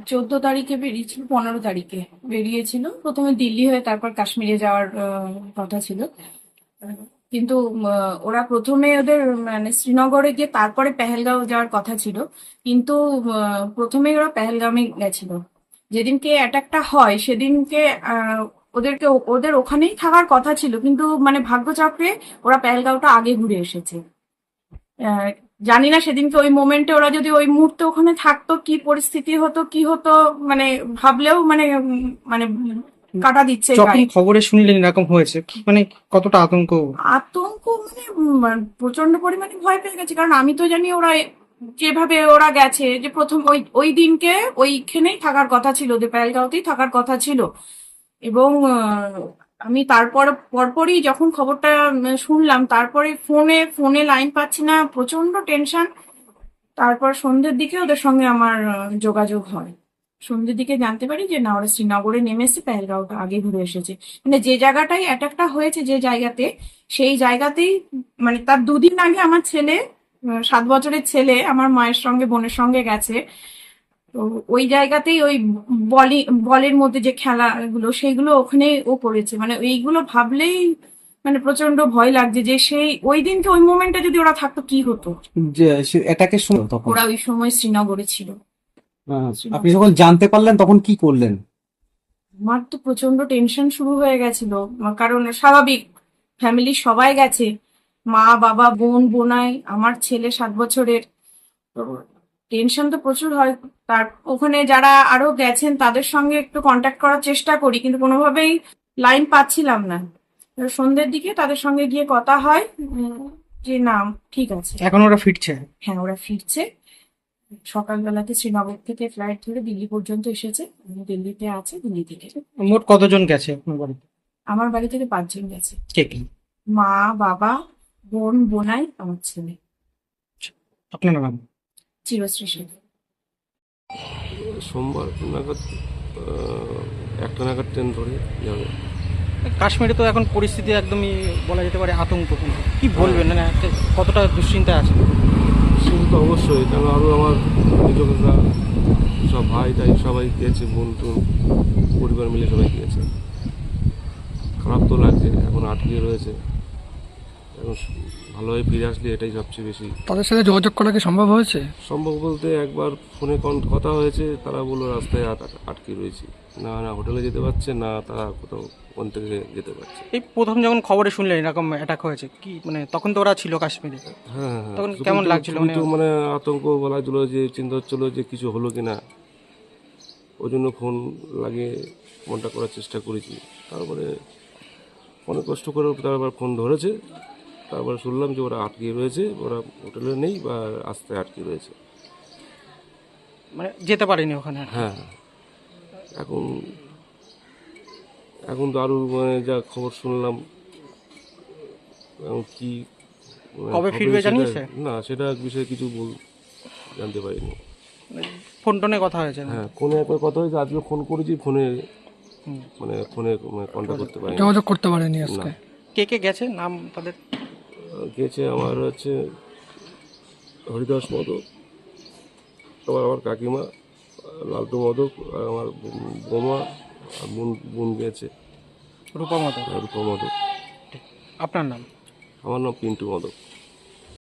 14 তারিখে বেরিয়েছিল, 15 তারিখে বেরিয়েছিল। প্রথমে দিল্লি হয়ে তারপর কাশ্মীরে যাওয়ার কথা ছিল। আহ, কিন্তু ওরা প্রথমে ওদের মানে শ্রীনগরে গিয়ে তারপরে পেহেলগাঁও যাওয়ার কথা ছিল। কিন্তু প্রথমে ওরা পেহেলগামে গেছিল। যেদিনকে অ্যাটাকটা হয় সেদিনকে ওদেরকে ওদের ওখানেই থাকার কথা ছিল, কিন্তু মানে ভাগ্যচক্রে ওরা পেহেলগাঁওটা আগে ঘুরে এসেছে। আহ, জানি না সেদিনকে ওই মোমেন্টে ওরা যদি ওই মুহূর্তে ওখানে থাকতো কি পরিস্থিতি হতো কি হতো, মানে ভাবলেও মানে মানে কাটা দিচ্ছে যখন গায়ে। খবরে শুনলেন এরকম হয়েছে কি মানে কতটা আতঙ্ক? আতঙ্ক মানে প্রচন্ড পরিমাণে ভয় পেয়ে গেছে, কারণ আমি তো জানি ওরা যেভাবে ওরা গেছে, যে প্রথম ওই ওই দিনকে ওইখানেই থাকার কথা ছিল, ওদের প্যারেলগাঁওতেই থাকার কথা ছিল। এবং আমি তারপর পরপরই যখন খবরটা শুনলাম, তারপরে ফোনে ফোনে লাইন পাচ্ছি না, প্রচন্ড টেনশন। তারপর সন্ধ্যের দিকে ওদের সঙ্গে আমার যোগাযোগ হয়। সন্ধ্যের দিকে জানতে পারি যে না, ওরা শ্রীনগরে নেমে এসে পেহেলগাঁওটা আগে ঘুরে এসেছে। মানে যে জায়গাটাই অ্যাটাকটা হয়েছে, যে জায়গাতে, সেই জায়গাতেই মানে তার 2 দিন আগে আমার ছেলে, 7 বছরের ছেলে, আমার মায়ের সঙ্গে বোনের সঙ্গে গেছে। তো ওই জায়গাতেই ওই বলি বলের মধ্যে যে খেলাগুলো সেইগুলো ওখানে ও করেছে। মানে এইগুলো ভাবলেই মানে প্রচন্ড ভয় লাগছে যে সেই ওই দিনকে ওই মোমেন্টে যদি ওরা থাকতো কি হতো। যে এটাকে শুনো তখন ওরা ওই সময় শ্রীনগরে ছিল। আপনি যখন জানতে পারলেন তখন কি করলেন? আমার তো প্রচন্ড টেনশন শুরু হয়ে গেছিল। কারণ স্বাভাবিক, ফ্যামিলির সবাই গেছে, মা বাবা বোন বোনাই, আমার ছেলে 7 বছরের। তো টেনশন তো প্রচুর হয়। তার ওখানে যারা আরো গেছেন তাদের সঙ্গে একটু কন্ট্যাক্ট করার চেষ্টা করি, কিন্তু কোনোভাবেই লাইন পাচ্ছিলাম না। এবার সন্ধ্যের দিকে তাদের সঙ্গে গিয়ে কথা হয়, যে না, ঠিক আছে। এখন ওরা ফিরছে? হ্যাঁ, ওরা ফিরছে। সকালবেলাতে শ্রীনগর থেকে ফ্লাইট ধরে দিল্লি পর্যন্ত এসেছে। আমি দিল্লিতে আছি, দিল্লি থেকে। মোট কতজন গেছে আপনার বাড়িতে? আমার বাড়ি থেকে 5 জন গেছে। কে কি? মা বাবা বোন বোনাই, আমার ছেলে। আপনার নাম? চিরশ্রী শেখ। সোমবার নাগাদ একটা নাগাদ ট্রেন ধরে যাবে। কাশ্মীরে তো এখন পরিস্থিতি একদমই বলা যেতে পারে আতঙ্কপূর্ণ। কি বলবেন, মানে কতটা দুশ্চিন্তা আছে? শুধু তো অবশ্যই, কেন আরও আমার নিজকরা সব ভাই টাই সবাই গিয়েছে, বোন টুন পরিবার মিলে সবাই গিয়েছে। খারাপ তো লাগছে, এখন আটকে রয়েছে। এখন ভালোভাবে ফিরে আসলে এটাই সবচেয়ে বেশি তাদের সাথে যোগাযোগ করা কি সম্ভব হয়েছে? সম্ভব। বলতে একবার ফোনে কথা হয়েছে, তারা বললো রাস্তায় আটকে রয়েছে, না না হোটেলে যেতে পারছে না, তারা কোথাও ওখান থেকে যেতে পারছে। এই প্রথম যখন খবরে শুনলেন এরকম অ্যাটাক হয়েছে, কি মানে তখন তো ওরা ছিল কাশ্মীরে, হ্যাঁ হ্যাঁ, তখন শুধু কেমন তো- লাগছিল? শুধু তো মানে আতঙ্ক বলা হচ্ছিল, যে চিন্তা হচ্ছিল যে কিছু হলো কিনা। ওই জন্য ফোন লাগিয়ে ফোনটা করার চেষ্টা করেছি। তারপরে অনেক কষ্ট করে তারপর ফোন ধরেছে। তারপরে শুনলাম যে ওরা আটকে রয়েছে, ওরা হোটেলে নেই বা রাস্তায় আটকে রয়েছে। মানে যেতে পারিনি ওখানে আর কি। হ্যাঁ, এখন এখন তো আরও মানে যা খবর শুনলাম, এখন কি মানে কবে হবে ফিরবে সেটা- জানিয়েছে? না, সেটা বিষয়ে কিছু জানতে পারিনি। ফোন টোনে কথা হয়েছে? হ্যাঁ, ফোনে একবার কথা হয়েছে, আজকে ফোন করেছি, ফোনে হুম। মানে ফোনে কন্ট্যাক্ট করতে পারিনি। যোগাযোগ করতে পারেনি না, আজকে? কে কে গেছে নাম তাদের? গেছে আমার হচ্ছে হরিদাস মদক, তারপর আমার কাকিমা লালটু মদক, আর আমার বোমা, আর বোন বোন গেছে রূপা মতো? রূপা মদক। আপনার নাম? আমার নাম পিন্টু মদক।